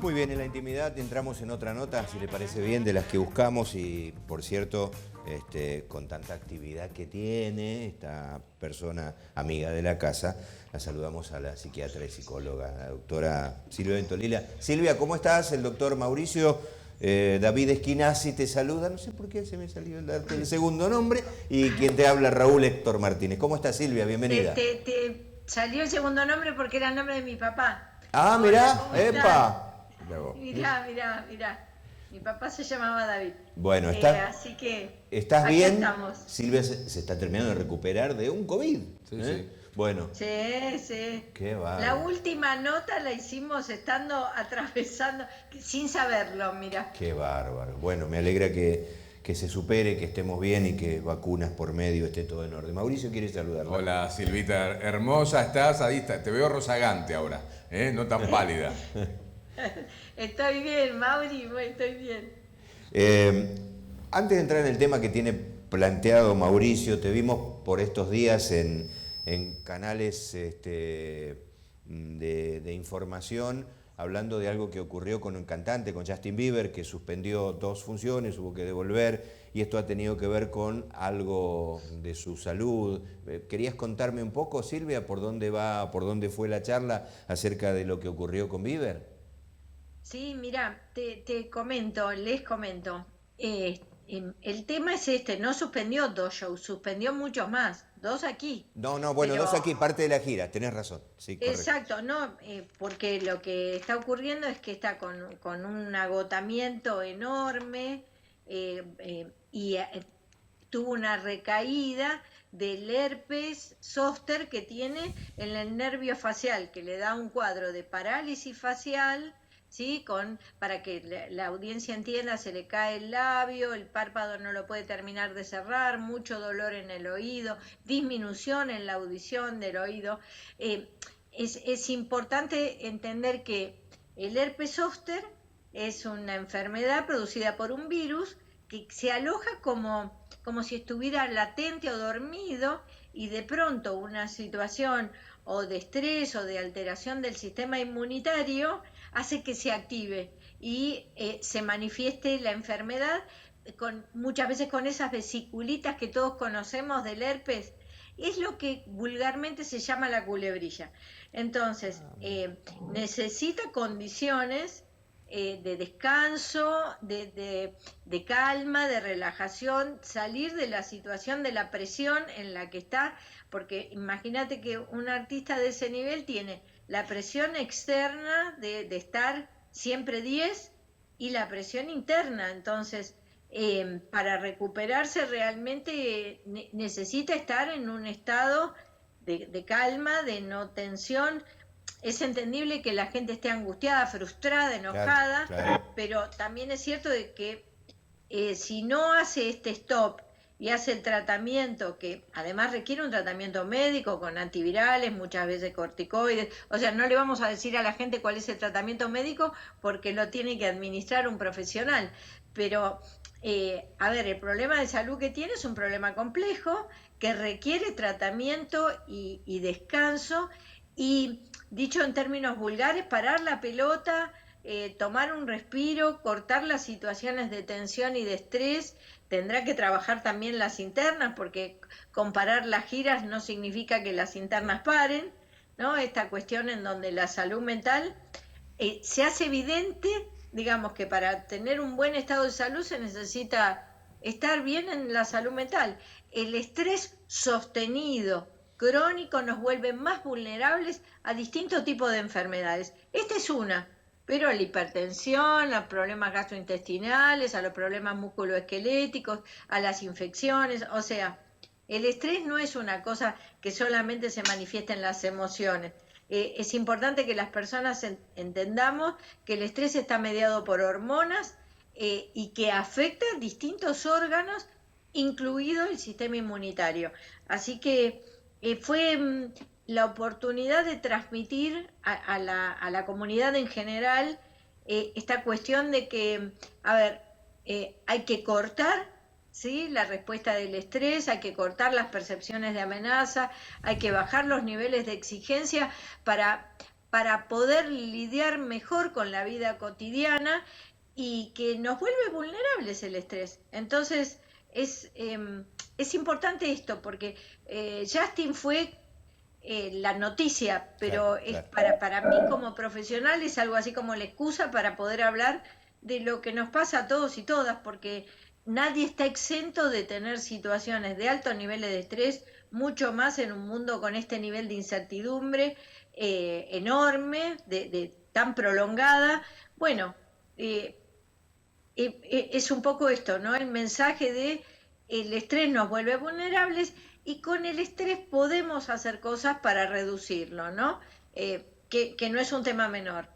Muy bien, en la intimidad entramos en otra nota, si le parece bien, de las que buscamos y, por cierto, con tanta actividad que tiene esta persona amiga de la casa, la saludamos a la psiquiatra y psicóloga, la doctora Silvia Ventolila. Silvia, ¿cómo estás? El doctor Mauricio David Esquinazzi te saluda, no sé por qué se me salió el segundo nombre, y quien te habla, Raúl Héctor Martínez. ¿Cómo estás, Silvia? Bienvenida. Te salió el segundo nombre porque era el nombre de mi papá. Ah, Hola, mirá, ¿cómo están? epa. Mirá. Mi papá se llamaba David. Bueno, Así que ¿estás acá bien? estamos. Silvia se está terminando de recuperar de un COVID. Sí. Bueno. Sí. Qué La bárbaro. última nota la hicimos estando atravesando, sin saberlo, mira. Qué bárbaro. Bueno, me alegra que se supere, que estemos bien y que vacunas por medio esté todo en orden. Mauricio quiere saludarla. Hola Silvita, hermosa estás, ahí te veo rozagante ahora, no tan pálida. Estoy bien, Mauri, estoy bien. Antes de entrar en el tema que tiene planteado Mauricio, te vimos por estos días en canales de información hablando de algo que ocurrió con un cantante, con Justin Bieber, que suspendió 2 funciones, hubo que devolver, y esto ha tenido que ver con algo de su salud. ¿Querías contarme un poco, Silvia, por dónde va, por dónde fue la charla acerca de lo que ocurrió con Bieber? Sí, mira, les comento. El tema es no suspendió 2 shows, suspendió muchos más, 2 aquí. No, bueno, Pero 2 aquí, parte de la gira, tenés razón, sí, correcto. exacto, no, porque lo que está ocurriendo es que está con un agotamiento enorme y tuvo una recaída del herpes zóster que tiene en el nervio facial, que le da un cuadro de parálisis facial, ¿sí? Para que la audiencia entienda, se le cae el labio, el párpado no lo puede terminar de cerrar, mucho dolor en el oído, disminución en la audición del oído. Es importante entender que el herpes zóster es una enfermedad producida por un virus que se aloja como si estuviera latente o dormido, y de pronto una situación o de estrés o de alteración del sistema inmunitario hace que se active y se manifieste la enfermedad, muchas veces con esas vesiculitas que todos conocemos del herpes. Es lo que vulgarmente se llama la culebrilla. Entonces, necesita condiciones de descanso, de calma, de relajación, salir de la situación de la presión en la que está, porque imagínate que un artista de ese nivel tiene la presión externa de estar siempre 10 y la presión interna. Entonces, para recuperarse realmente necesita estar en un estado de calma, de no tensión. Es entendible que la gente esté angustiada, frustrada, enojada, Claro. pero también es cierto de que si no hace este stop y hace el tratamiento, que además requiere un tratamiento médico con antivirales, muchas veces corticoides, o sea, no le vamos a decir a la gente cuál es el tratamiento médico porque lo tiene que administrar un profesional, pero a ver, el problema de salud que tiene es un problema complejo que requiere tratamiento y descanso, y dicho en términos vulgares, parar la pelota, tomar un respiro, cortar las situaciones de tensión y de estrés. Tendrá que trabajar también las internas, porque comparar las giras no significa que las internas paren, ¿no? Esta cuestión en donde la salud mental se hace evidente, digamos que para tener un buen estado de salud se necesita estar bien en la salud mental. El estrés sostenido, crónico, nos vuelve más vulnerables a distintos tipos de enfermedades. Esta es una, pero la hipertensión, a problemas gastrointestinales, a los problemas musculoesqueléticos, a las infecciones, o sea, el estrés no es una cosa que solamente se manifiesta en las emociones. Es importante que las personas entendamos que el estrés está mediado por hormonas y que afecta a distintos órganos, incluido el sistema inmunitario. Así que fue la oportunidad de transmitir a la comunidad en general esta cuestión de que, a ver, hay que cortar, ¿sí?, la respuesta del estrés, hay que cortar las percepciones de amenaza, hay que bajar los niveles de exigencia para para poder lidiar mejor con la vida cotidiana y que nos vuelve vulnerables el estrés. Entonces, es importante esto, porque Justin fue la noticia, pero Claro, es claro. para mí como profesional es algo así como la excusa para poder hablar de lo que nos pasa a todos y todas, porque nadie está exento de tener situaciones de altos niveles de estrés, mucho más en un mundo con este nivel de incertidumbre enorme, tan prolongada. Bueno, eh, es un poco esto, ¿no? El mensaje de el estrés nos vuelve vulnerables y con el estrés podemos hacer cosas para reducirlo, ¿no? Que no es un tema menor.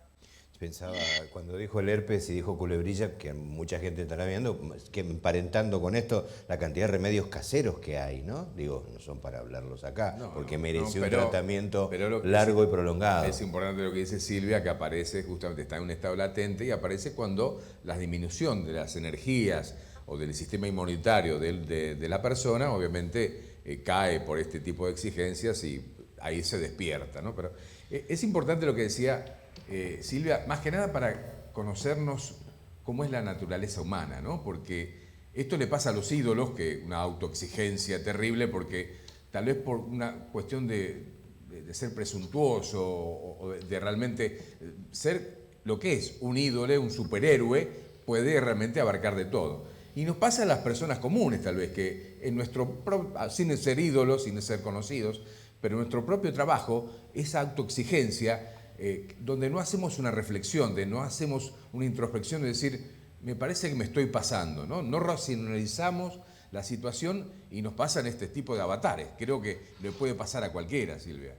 Pensaba, cuando dijo el herpes y dijo culebrilla, que mucha gente estará viendo, que emparentando con esto la cantidad de remedios caseros que hay, ¿no? Digo, no son para hablarlos acá, No, porque no, mereció no, un tratamiento pero lo que largo es, y prolongado. es importante lo que dice Silvia, que aparece justamente, está en un estado latente y aparece cuando la disminución de las energías o del sistema inmunitario de la persona, obviamente cae por este tipo de exigencias y ahí se despierta, ¿no? Pero es importante lo que decía Silvia, más que nada para conocernos cómo es la naturaleza humana, ¿no? Porque esto le pasa a los ídolos, que una autoexigencia terrible, porque tal vez por una cuestión de ser presuntuoso o de realmente ser lo que es un ídolo, un superhéroe, puede realmente abarcar de todo. Y nos pasa a las personas comunes, tal vez, que en sin ser ídolos, sin ser conocidos, pero en nuestro propio trabajo, esa autoexigencia, donde no hacemos una reflexión, no hacemos una introspección de decir, me parece que me estoy pasando, ¿no? No racionalizamos la situación y nos pasan este tipo de avatares. Creo que le puede pasar a cualquiera, Silvia.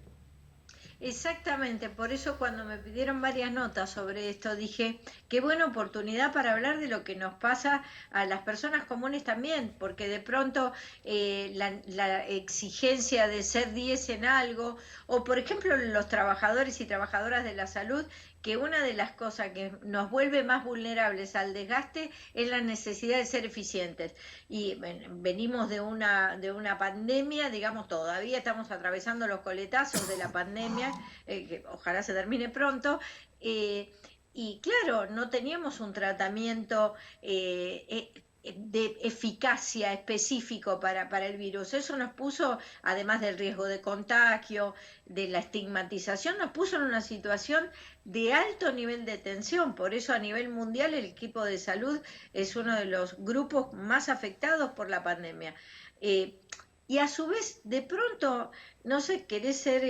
Exactamente, por eso cuando me pidieron varias notas sobre esto dije, qué buena oportunidad para hablar de lo que nos pasa a las personas comunes también, porque de pronto la exigencia de ser 10 en algo, o por ejemplo los trabajadores y trabajadoras de la salud, que una de las cosas que nos vuelve más vulnerables al desgaste es la necesidad de ser eficientes. Y venimos de una pandemia, digamos, todavía estamos atravesando los coletazos de la pandemia, que ojalá se termine pronto. eh, y claro, no teníamos un tratamiento de eficacia específico para el virus. Eso nos puso, además del riesgo de contagio, de la estigmatización, nos puso en una situación de alto nivel de tensión. Por eso a nivel mundial el equipo de salud es uno de los grupos más afectados por la pandemia. Eh, y a su vez, de pronto, no sé, querés ser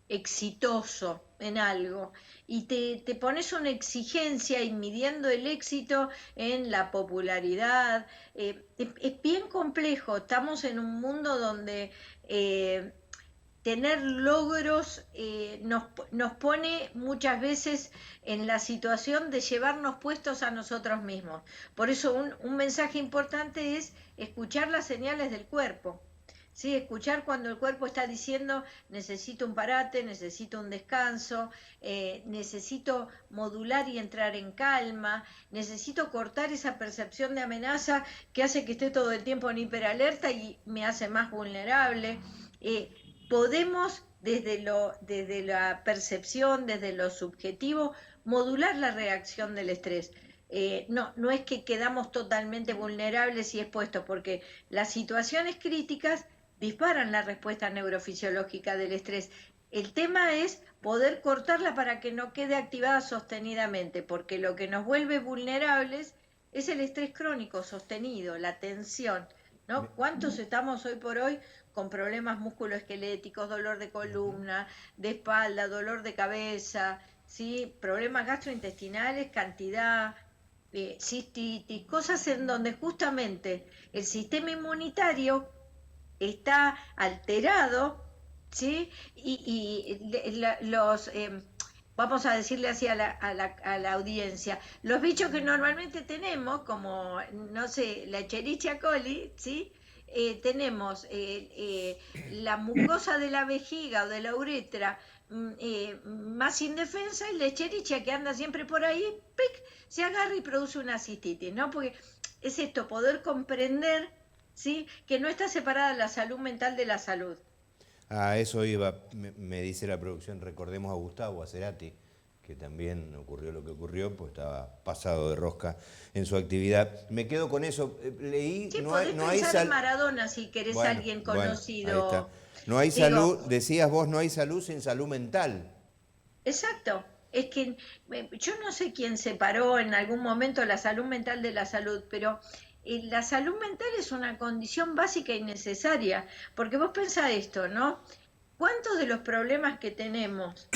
exitoso en algo y te pones una exigencia y midiendo el éxito en la popularidad. Es bien complejo, estamos en un mundo donde tener logros nos pone muchas veces en la situación de llevarnos puestos a nosotros mismos. Por eso un mensaje importante es escuchar las señales del cuerpo. Sí, escuchar cuando el cuerpo está diciendo necesito un parate, necesito un descanso, necesito modular y entrar en calma, necesito cortar esa percepción de amenaza que hace que esté todo el tiempo en hiperalerta y me hace más vulnerable. Podemos desde la percepción, desde lo subjetivo, modular la reacción del estrés. No es que quedamos totalmente vulnerables y expuestos, porque las situaciones críticas disparan la respuesta neurofisiológica del estrés. El tema es poder cortarla para que no quede activada sostenidamente, porque lo que nos vuelve vulnerables es el estrés crónico sostenido, la tensión, ¿no? ¿Cuántos estamos hoy por hoy con problemas musculoesqueléticos, dolor de columna, de espalda, dolor de cabeza, ¿sí? Problemas gastrointestinales, cantidad, cistitis, cosas en donde justamente el sistema inmunitario está alterado, ¿sí? Vamos a decirle así a la audiencia, los bichos que normalmente tenemos, como, no sé, la Escherichia coli, ¿sí? Tenemos la mucosa de la vejiga o de la uretra más indefensa y la Escherichia que anda siempre por ahí, ¡pic!, se agarra y produce una cistitis, ¿no? Porque es esto, poder comprender, ¿sí?, que no está separada la salud mental de la salud. A eso iba, me dice la producción, recordemos a Gustavo, a Cerati, que también ocurrió lo que ocurrió, pues estaba pasado de rosca en su actividad. Me quedo con eso, leí, Sí, no hay, podés no hay pensar en Maradona si querés a alguien bueno, ahí está. conocido. No hay Digo, salud, decías vos, no hay salud sin salud mental. exacto. Es que yo no sé quién separó en algún momento la salud mental de la salud, pero la salud mental es una condición básica y necesaria, porque vos pensás esto, ¿no? ¿Cuántos de los problemas que tenemos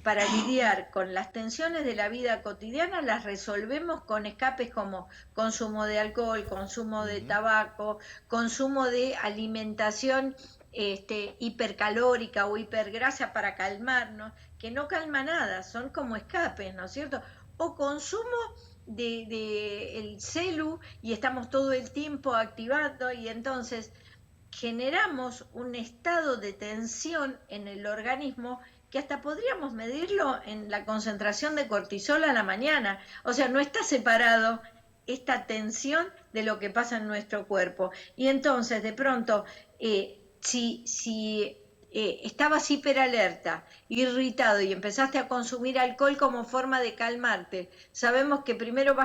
para lidiar con las tensiones de la vida cotidiana las resolvemos con escapes como consumo de alcohol, consumo de Ujú. tabaco, consumo de alimentación hipercalórica o hipergrasa para calmarnos, que no calma nada, son como escapes, ¿no es cierto? O consumo de el celu y estamos todo el tiempo activando y entonces generamos un estado de tensión en el organismo que hasta podríamos medirlo en la concentración de cortisol a la mañana. O sea, no está separado esta tensión de lo que pasa en nuestro cuerpo. Y entonces, de pronto, si estabas hiperalerta, irritado y empezaste a consumir alcohol como forma de calmarte, sabemos que primero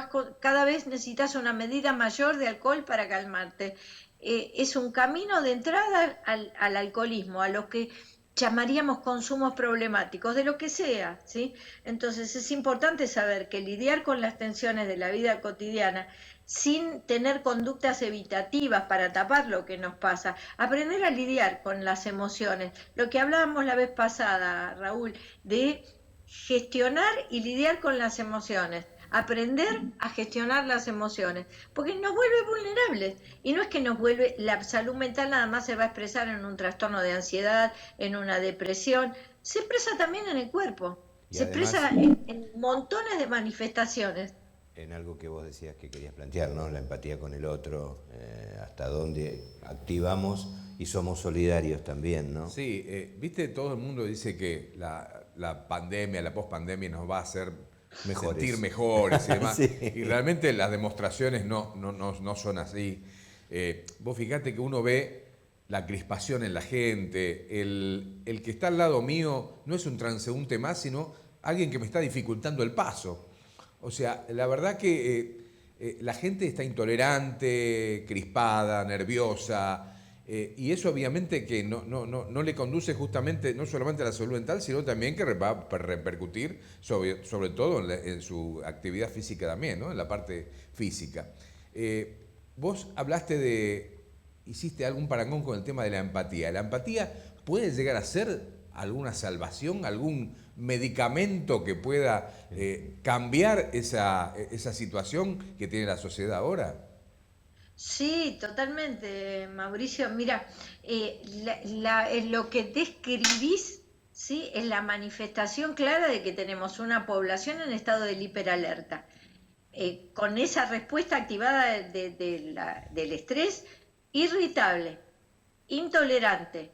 cada vez necesitas una medida mayor de alcohol para calmarte. Es un camino de entrada al alcoholismo, a lo que llamaríamos consumos problemáticos, de lo que sea, ¿sí? Entonces es importante saber que lidiar con las tensiones de la vida cotidiana sin tener conductas evitativas para tapar lo que nos pasa, aprender a lidiar con las emociones, lo que hablábamos la vez pasada, Raúl, de gestionar y lidiar con las emociones, aprender a gestionar las emociones, porque nos vuelve vulnerables. Y no es que nos vuelve, la salud mental nada más se va a expresar en un trastorno de ansiedad, en una depresión, se expresa también en el cuerpo, Y se expresa además, en montones de manifestaciones. en algo que vos decías que querías plantear, ¿no? La empatía con el otro, hasta dónde activamos y somos solidarios también, ¿no? Sí, viste, todo el mundo dice que la pandemia, la pospandemia nos va a hacer sentir Mejores. mejores y demás. Sí. Y realmente las demostraciones no son así. Vos fíjate que uno ve la crispación en la gente, el que está al lado mío no es un transeúnte más, sino alguien que me está dificultando el paso. O sea, la verdad que la gente está intolerante, crispada, nerviosa, y eso obviamente que no le conduce justamente, no solamente a la salud mental, sino también que va a repercutir sobre todo en su actividad física también, ¿no? En la parte física. Vos hiciste algún parangón con el tema de la empatía. ¿La empatía puede llegar a ser alguna salvación, algún medicamento que pueda cambiar esa situación que tiene la sociedad ahora? Sí, totalmente, Mauricio. Mira, lo que describís, ¿sí? Es la manifestación clara de que tenemos una población en estado de hiperalerta. Con esa respuesta activada del estrés, irritable, intolerante,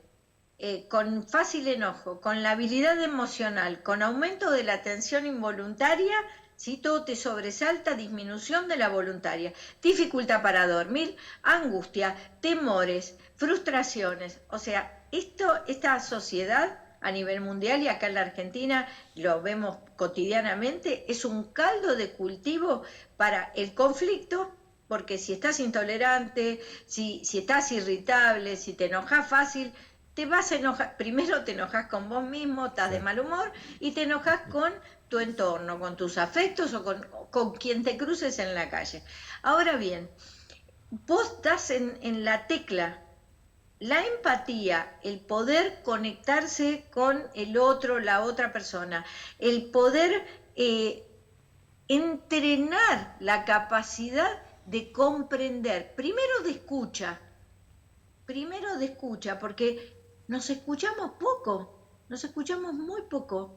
con fácil enojo, con labilidad emocional, con aumento de la tensión involuntaria, si todo te sobresalta, disminución de la voluntaria, dificultad para dormir, angustia, temores, frustraciones. O sea, esta sociedad a nivel mundial y acá en la Argentina lo vemos cotidianamente, es un caldo de cultivo para el conflicto, porque si estás intolerante, si estás irritable, si te enojas fácil, te vas a enojar, primero te enojas con vos mismo, estás Sí. de mal humor y te enojas con tu entorno, con tus afectos o con quien te cruces en la calle. Ahora bien, vos estás en la tecla, la empatía, el poder conectarse con el otro, la otra persona, el poder entrenar la capacidad de comprender, primero de escucha, porque nos escuchamos poco, nos escuchamos muy poco.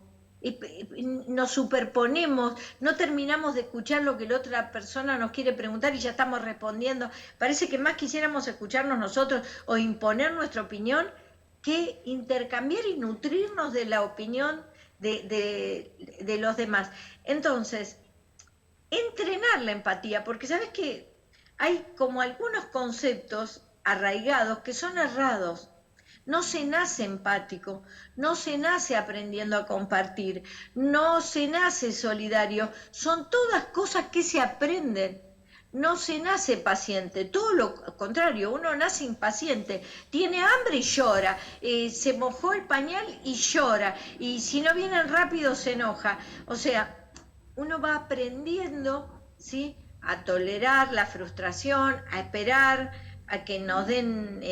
Nos superponemos, no terminamos de escuchar lo que la otra persona nos quiere preguntar y ya estamos respondiendo. Parece que más quisiéramos escucharnos nosotros o imponer nuestra opinión que intercambiar y nutrirnos de la opinión de los demás. Entonces, entrenar la empatía, porque sabes que hay como algunos conceptos arraigados que son errados. No se nace empático, no se nace aprendiendo a compartir, no se nace solidario. Son todas cosas que se aprenden. No se nace paciente, todo lo contrario, uno nace impaciente, tiene hambre y llora, se mojó el pañal y llora, y si no vienen rápido se enoja. O sea, uno va aprendiendo, ¿sí?, a tolerar la frustración, a esperar a que nos den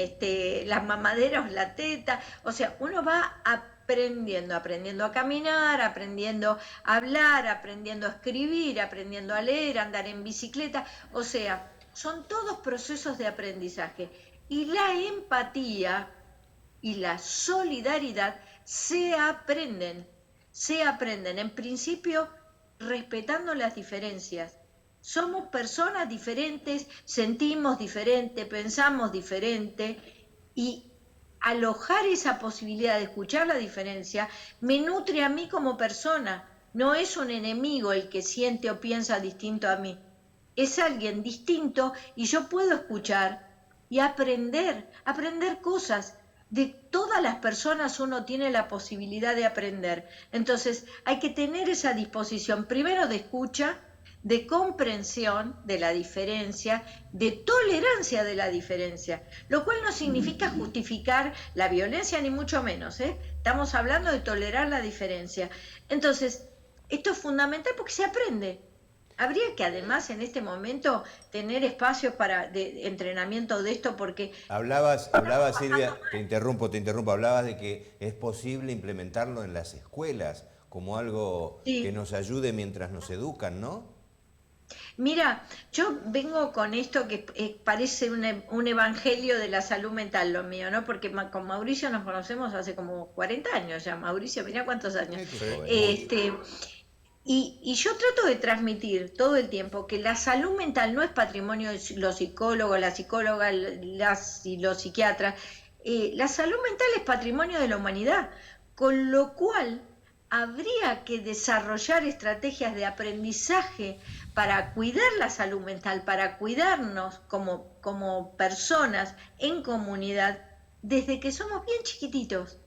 las mamaderas o la teta. O sea, uno va aprendiendo a caminar, aprendiendo a hablar, aprendiendo a escribir, aprendiendo a leer, a andar en bicicleta. O sea, son todos procesos de aprendizaje. Y la empatía y la solidaridad se aprenden. En principio, respetando las diferencias. Somos personas diferentes, sentimos diferente, pensamos diferente, y alojar esa posibilidad de escuchar la diferencia me nutre a mí como persona. No es un enemigo el que siente o piensa distinto a mí. Es alguien distinto y yo puedo escuchar y aprender cosas. De todas las personas uno tiene la posibilidad de aprender. Entonces hay que tener esa disposición, primero de escucha, de comprensión de la diferencia, de tolerancia de la diferencia, lo cual no significa justificar la violencia ni mucho menos, ¿eh? Estamos hablando de tolerar la diferencia. Entonces, esto es fundamental porque se aprende. Habría que además en este momento tener espacios de entrenamiento de esto porque... Hablabas, Silvia, te interrumpo, hablabas de que es posible implementarlo en las escuelas como algo Sí. que nos ayude mientras nos educan, ¿no? Mira, yo vengo con esto que parece un evangelio de la salud mental, lo mío, ¿no? Porque con Mauricio nos conocemos hace como 40 años ya. Mauricio, mira cuántos años. Y yo trato de transmitir todo el tiempo que la salud mental no es patrimonio de los psicólogos, las psicólogas, y los psiquiatras. La salud mental es patrimonio de la humanidad, con lo cual habría que desarrollar estrategias de aprendizaje para cuidar la salud mental, para cuidarnos como personas en comunidad desde que somos bien chiquititos.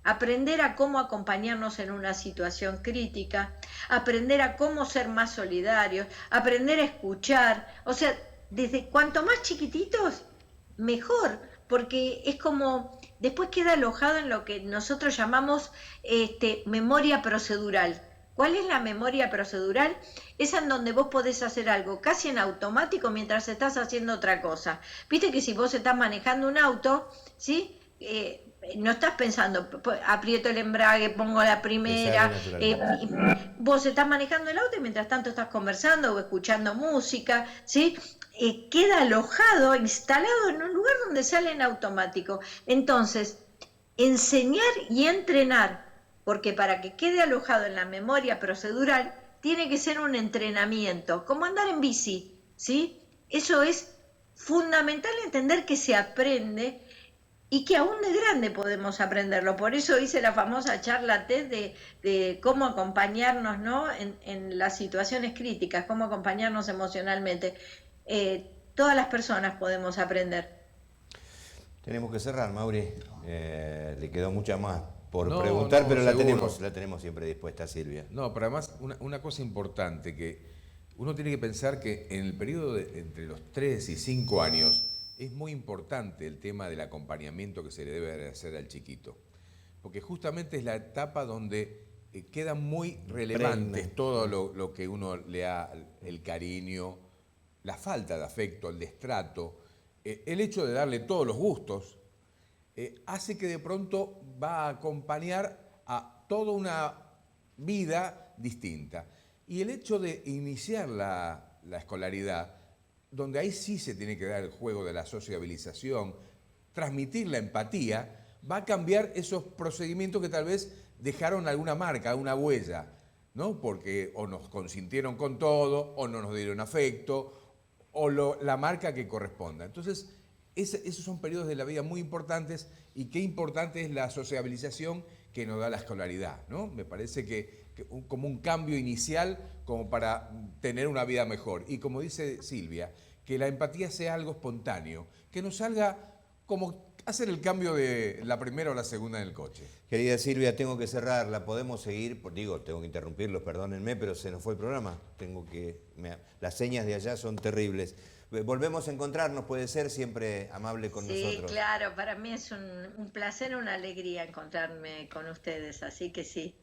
Aprender a cómo acompañarnos en una situación crítica, aprender a cómo ser más solidarios, aprender a escuchar. O sea, desde cuanto más chiquititos, mejor, porque es como, después queda alojado en lo que nosotros llamamos memoria procedural. ¿Cuál es la memoria procedural? Es en donde vos podés hacer algo casi en automático mientras estás haciendo otra cosa. Viste que si vos estás manejando un auto, ¿sí? No estás pensando, aprieto el embrague, pongo la primera, vos estás manejando el auto y mientras tanto estás conversando o escuchando música, ¿sí? Queda alojado, instalado en un lugar donde sale en automático. Entonces, enseñar y entrenar, porque para que quede alojado en la memoria procedural, tiene que ser un entrenamiento, como andar en bici, ¿sí? Eso es fundamental, entender que se aprende y que aún de grande podemos aprenderlo. Por eso hice la famosa charla TED de cómo acompañarnos, ¿no?, en las situaciones críticas, cómo acompañarnos emocionalmente. Todas las personas podemos aprender. Tenemos que cerrar, Mauri. Le quedó mucha más por preguntar, no, pero seguro. la tenemos siempre dispuesta, Silvia. No, pero además una cosa importante, que uno tiene que pensar que en el periodo entre los 3 y 5 años es muy importante el tema del acompañamiento que se le debe hacer al chiquito, porque justamente es la etapa donde quedan muy relevantes todo lo que uno le da, el cariño, la falta de afecto, el destrato, el hecho de darle todos los gustos, hace que de pronto va a acompañar a toda una vida distinta. Y el hecho de iniciar la escolaridad, donde ahí sí se tiene que dar el juego de la sociabilización, transmitir la empatía, va a cambiar esos procedimientos que tal vez dejaron alguna marca, una huella, ¿no? Porque o nos consintieron con todo, o no nos dieron afecto, o la marca que corresponda. Entonces, esos son periodos de la vida muy importantes, y qué importante es la sociabilización que nos da la escolaridad, ¿no? Me parece que como un cambio inicial como para tener una vida mejor. Y como dice Silvia, que la empatía sea algo espontáneo, que nos salga como hacer el cambio de la primera o la segunda en el coche. Querida Silvia, tengo que cerrarla. ¿Podemos seguir? Digo, tengo que interrumpirlos, perdónenme, pero se nos fue el programa. Las señas de allá son terribles. Volvemos a encontrarnos, puede ser, siempre amable con nosotros. Sí, claro, para mí es un placer, una alegría encontrarme con ustedes, así que sí.